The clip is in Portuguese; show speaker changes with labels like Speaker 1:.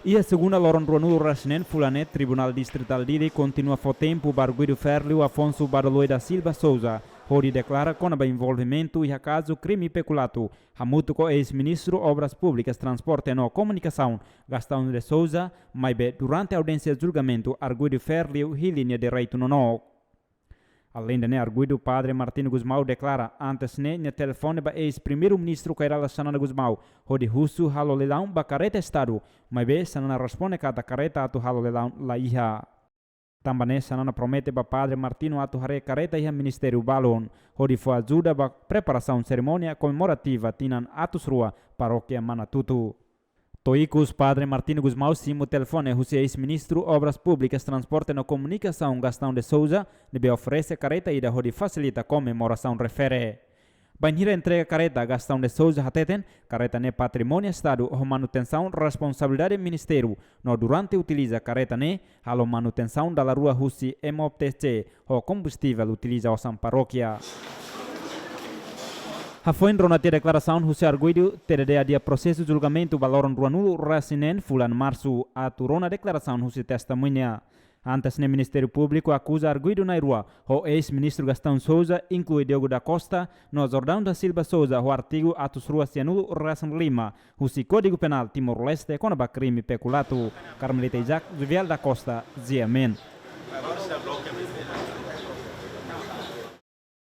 Speaker 1: E a segunda loron ruanu rasnen fulanet Tribunal Distrital Dili continua fo tempo barguido Ferlio Afonso Badaloi da Silva Souza. Hori declara com o envolvimento e caso crime peculato. Hamuto com ex-ministro Obras Públicas, Transporte e Comunicação, Gastão de Souza, mas durante a audiência de julgamento, arguido Ferlio e linha de reito no. Além de arguido, o padre Martino Guzmão declara antes no telefone para ex-primeiro-ministro Cairala Sanana Guzmão, onde russo halo leilão ba careta estado, mas bem Sanana responde cada careta atu halo leilão la iha. Também Sanana promete para padre Martino atu hare careta iha ministério balon, onde foi ajuda para preparação cerimônia comemorativa tinan atus rua paróquia Manatutu. Toicos, padre Martino Guzmão, simo telefone, o ex-ministro Obras Públicas, Transporte e Comunicação, Gastão de Souza, deve oferecer careta ida onde facilita a comemoração refere. Banhira entrega careta Gastão de Souza hateten, careta ne patrimônio Estado, ou manutenção, responsabilidade do Ministério, no durante utiliza careta ne, halo manutenção da rua Russi MOPTC, ou combustível utiliza o paróquia. Foi na declaração José Arguido terá dia processo de julgamento valoram ruanulo rasinen fulan março a turona declaração José testemunha. Antes no Ministério Público acusa Arguido na rua o ex-ministro Gastão Souza inclui Diogo da Costa no Jordão da Silva Souza o artigo atus rua cianulo rasan lima José Código Penal Timor-Leste com crime peculato Carmelita Isaac Juvial da Costa Ziamen.